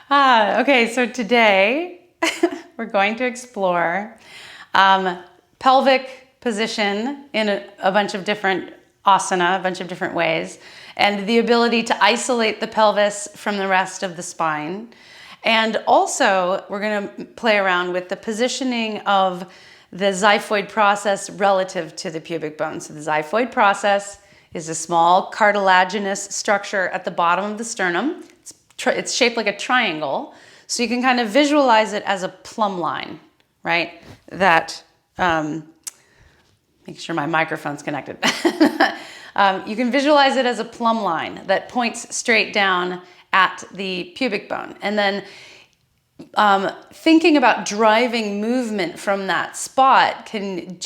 Okay, so today we're going to explore pelvic position in a bunch of different asana, a bunch of different ways, and the ability to isolate the pelvis from the rest of the spine. And also, we're going to play around with the positioning of the xiphoid process relative to the pubic bone. So the xiphoid process is a small cartilaginous structure at the bottom of the sternum. It's shaped like a triangle, so you can kind of visualize it as a plumb line, right? That, make sure my microphone's connected. You can visualize it as a plumb line that points straight down at the pubic bone. And then thinking about driving movement from that spot can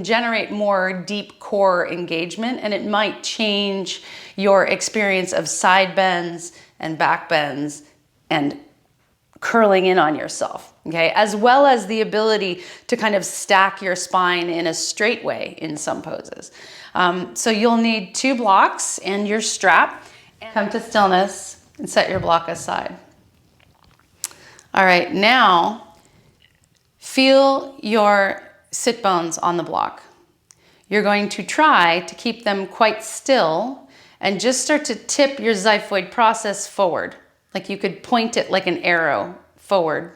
generate more deep core engagement, and it might change your experience of side bends and back bends and curling in on yourself, okay? As well as the ability to kind of stack your spine in a straight way in some poses. So you'll need 2 blocks and your strap. Come to stillness and set your block aside. All right, now feel your sit bones on the block. You're going to try to keep them quite still and just start to tip your xiphoid process forward. Like you could point it like an arrow forward.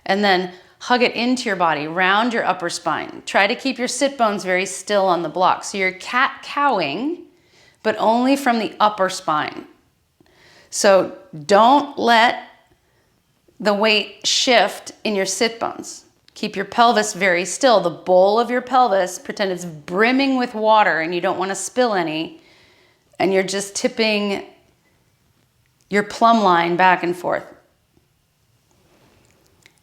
And then hug it into your body, round your upper spine. Try to keep your sit bones very still on the block. So you're cat-cowing, but only from the upper spine. So don't let the weight shift in your sit bones. Keep your pelvis very still. The bowl of your pelvis, pretend it's brimming with water and you don't want to spill any. And you're just tipping your plumb line back and forth.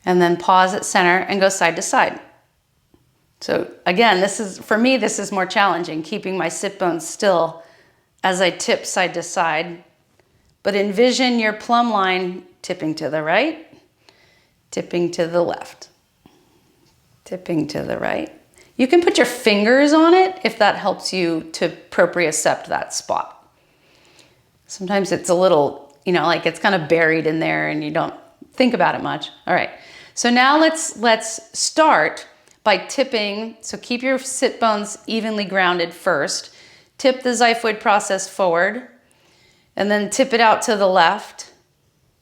And then pause at center and go side to side. So again, for me, this is more challenging, keeping my sit bones still as I tip side to side. But envision your plumb line tipping to the right, tipping to the left, tipping to the right. You can put your fingers on it if that helps you to propriocept that spot. Sometimes it's a little, like it's kind of buried in there and you don't think about it much. All right, so now let's start by tipping. So keep your sit bones evenly grounded first. Tip the xiphoid process forward and then tip it out to the left.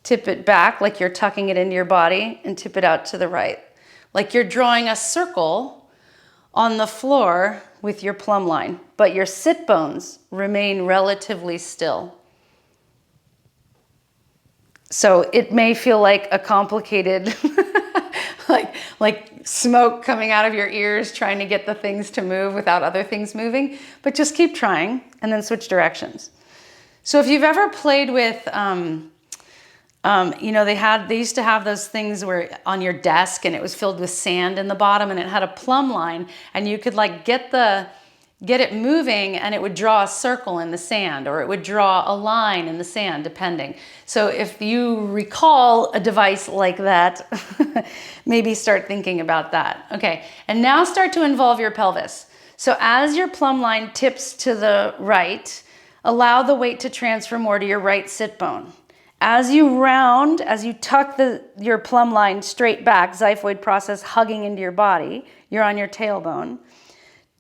Tip it back like you're tucking it into your body and tip it out to the right. Like you're drawing a circle on the floor with your plumb line, but your sit bones remain relatively still. So it may feel like a complicated, like smoke coming out of your ears trying to get the things to move without other things moving, but just keep trying and then switch directions. So if you've ever played with, they used to have those things where on your desk and it was filled with sand in the bottom and it had a plumb line and you could like get it moving and it would draw a circle in the sand or it would draw a line in the sand depending. So if you recall a device like that, maybe start thinking about that. Okay, and now start to involve your pelvis. So as your plumb line tips to the right, allow the weight to transfer more to your right sit bone. As you tuck your plumb line straight back, xiphoid process hugging into your body, you're on your tailbone.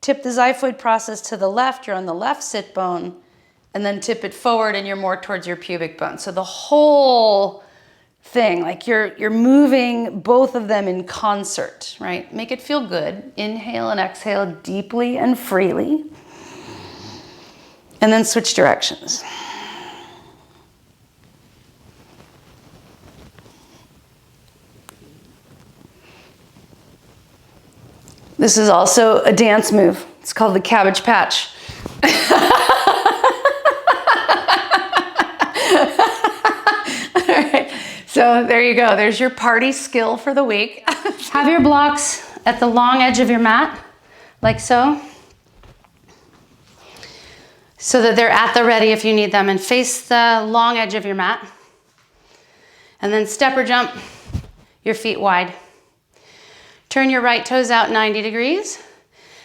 Tip the xiphoid process to the left, you're on the left sit bone, and then tip it forward and you're more towards your pubic bone. So the whole thing, like you're moving both of them in concert, right? Make it feel good. Inhale and exhale deeply and freely. And then switch directions. This is also a dance move. It's called the Cabbage Patch. All right, so there you go. There's your party skill for the week. Have your blocks at the long edge of your mat, like so that they're at the ready if you need them, and face the long edge of your mat. And then step or jump your feet wide. Turn your right toes out 90 degrees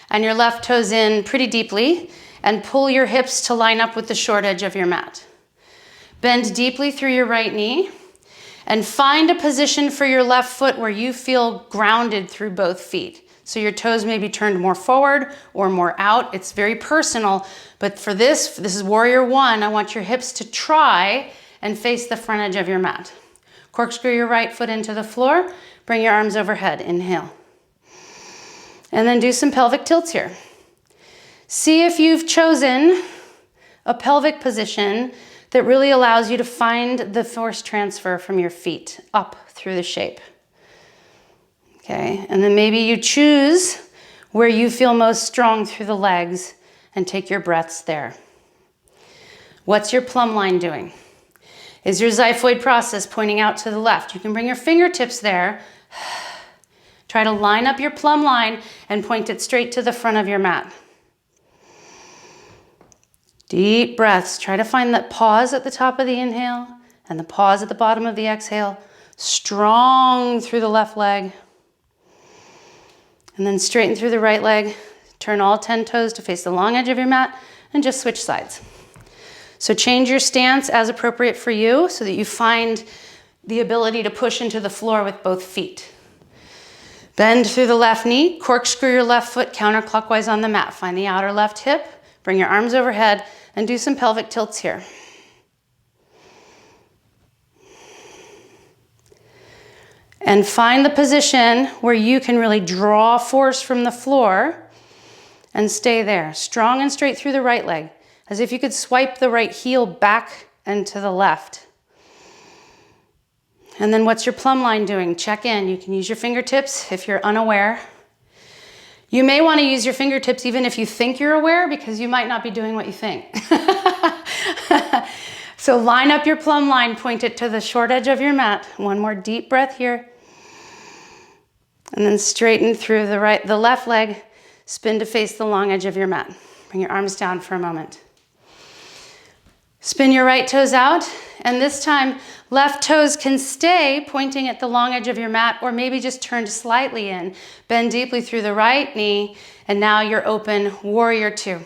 and your left toes in pretty deeply and pull your hips to line up with the short edge of your mat. Bend deeply through your right knee And find a position for your left foot where you feel grounded through both feet. So your toes may be turned more forward or more out. It's very personal, but for this is warrior one. I want your hips to try and face the front edge of your mat. Corkscrew your right foot into the floor. Bring your arms overhead. Inhale. And then do some pelvic tilts here. See if you've chosen a pelvic position that really allows you to find the force transfer from your feet up through the shape. Okay, and then maybe you choose where you feel most strong through the legs and take your breaths there. What's your plumb line doing? Is your xiphoid process pointing out to the left? You can bring your fingertips there. Try to line up your plumb line and point it straight to the front of your mat. Deep breaths. Try to find that pause at the top of the inhale and the pause at the bottom of the exhale. Strong through the left leg. And then straighten through the right leg. Turn all 10 toes to face the long edge of your mat and just switch sides. So change your stance as appropriate for you so that you find the ability to push into the floor with both feet. Bend through the left knee, corkscrew your left foot counterclockwise on the mat. Find the outer left hip, bring your arms overhead, and do some pelvic tilts here. And find the position where you can really draw force from the floor and stay there. Strong and straight through the right leg, as if you could swipe the right heel back and to the left. And then what's your plumb line doing? Check in. You can use your fingertips if you're unaware. You may want to use your fingertips even if you think you're aware, because you might not be doing what you think. So line up your plumb line, point it to the short edge of your mat. One more deep breath here. And then straighten through the left leg, spin to face the long edge of your mat. Bring your arms down for a moment. Spin your right toes out, and this time left toes can stay pointing at the long edge of your mat, or maybe just turned slightly in. Bend deeply through the right knee, and now you're open, warrior two.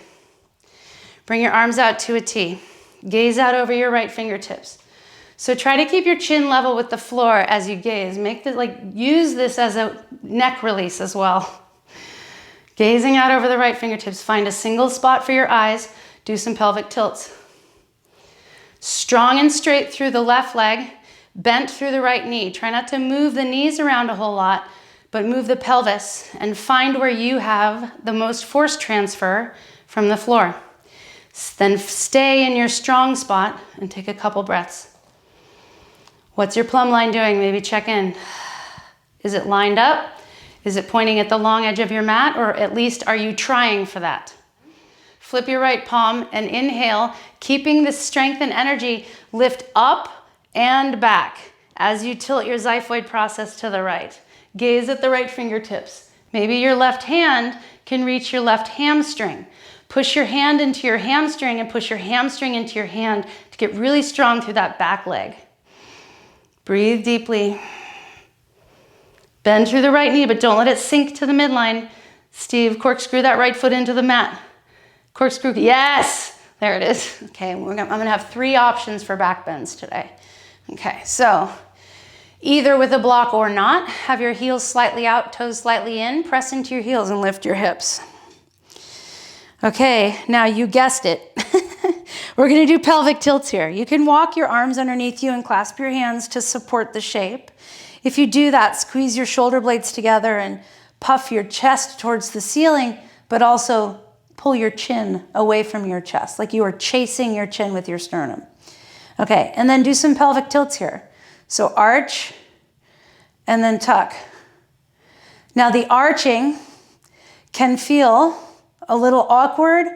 Bring your arms out to a T. Gaze out over your right fingertips. So try to keep your chin level with the floor as you gaze. Use this as a neck release as well. Gazing out over the right fingertips. Find a single spot for your eyes. Do some pelvic tilts. Strong and straight through the left leg. Bent through the right knee. Try not to move the knees around a whole lot, but move the pelvis and find where you have the most force transfer from the floor. Then stay in your strong spot and take a couple breaths. What's your plumb line doing? Maybe check in. Is it lined up? Is it pointing at the long edge of your mat, or at least are you trying for that? Flip your right palm and inhale, keeping the strength and energy. Lift up and back as you tilt your xiphoid process to the right. Gaze at the right fingertips. Maybe your left hand can reach your left hamstring. Push your hand into your hamstring and push your hamstring into your hand to get really strong through that back leg. Breathe deeply. Bend through the right knee, but don't let it sink to the midline. Steve, corkscrew that right foot into the mat. Corkscrew, yes, there it is. Okay, I'm gonna have 3 options for back bends today. Okay, so either with a block or not, have your heels slightly out, toes slightly in, press into your heels and lift your hips. Okay, now you guessed it. We're gonna do pelvic tilts here. You can walk your arms underneath you and clasp your hands to support the shape. If you do that, squeeze your shoulder blades together and puff your chest towards the ceiling, but also pull your chin away from your chest, like you are chasing your chin with your sternum. Okay, and then do some pelvic tilts here. So arch and then tuck. Now the arching can feel a little awkward,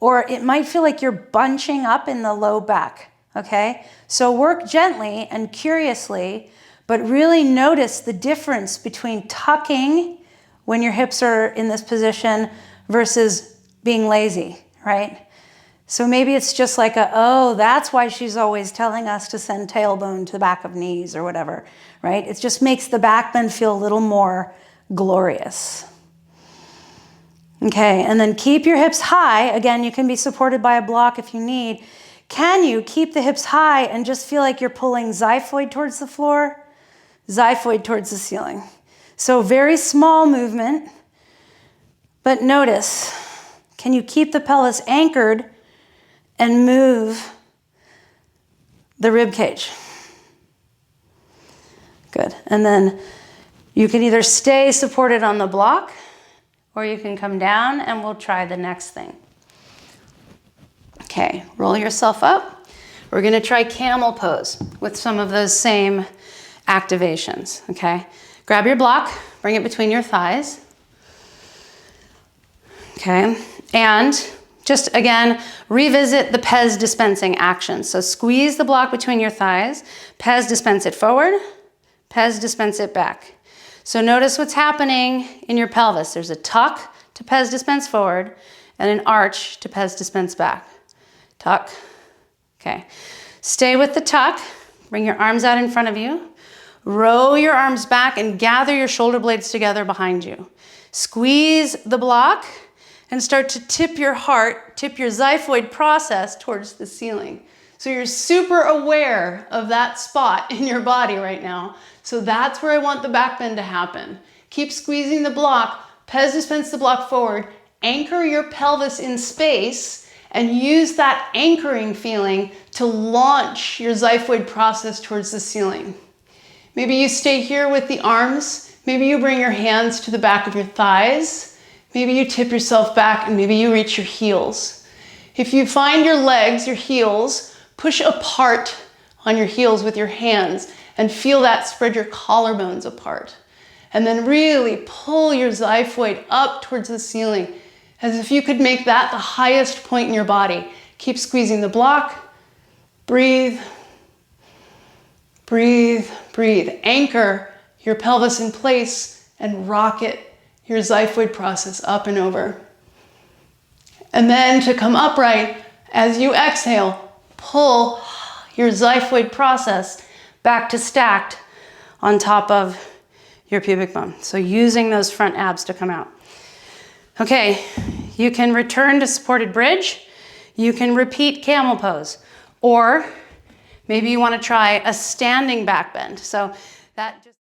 or it might feel like you're bunching up in the low back, okay? So work gently and curiously, but really notice the difference between tucking when your hips are in this position versus being lazy, right? So maybe it's just like oh, that's why she's always telling us to send tailbone to the back of knees or whatever, right? It just makes the back bend feel a little more glorious. Okay, and then keep your hips high. Again, you can be supported by a block if you need. can you keep the hips high and just feel like you're pulling xiphoid towards the floor, xiphoid towards the ceiling? So very small movement, but notice, can you keep the pelvis anchored and move the rib cage? Good. And then you can either stay supported on the block or you can come down and we'll try the next thing. Okay, roll yourself up. We're going to try camel pose with some of those same activations, okay? Grab your block, bring it between your thighs. Okay, and just again, revisit the pes dispensing action. So squeeze the block between your thighs, pes dispense it forward, pes dispense it back. So notice what's happening in your pelvis. There's a tuck to pes dispense forward and an arch to pes dispense back. Tuck, okay. Stay with the tuck, bring your arms out in front of you, row your arms back and gather your shoulder blades together behind you. Squeeze the block and start to tip your heart, tip your xiphoid process towards the ceiling. So you're super aware of that spot in your body right now. So that's where I want the back bend to happen. Keep squeezing the block, pes dispense the block forward, anchor your pelvis in space, and use that anchoring feeling to launch your xiphoid process towards the ceiling. Maybe you stay here with the arms. Maybe you bring your hands to the back of your thighs. Maybe you tip yourself back and maybe you reach your heels. If you find your legs, your heels, push apart on your heels with your hands and feel that spread your collarbones apart. And then really pull your xiphoid up towards the ceiling as if you could make that the highest point in your body. Keep squeezing the block. Breathe, breathe, breathe. Anchor your pelvis in place and rocket your xiphoid process up and over. And then to come upright, as you exhale, pull your xiphoid process back to stacked on top of your pubic bone. So using those front abs to come out. Okay, you can return to supported bridge. You can repeat camel pose, or maybe you want to try a standing back bend. So that just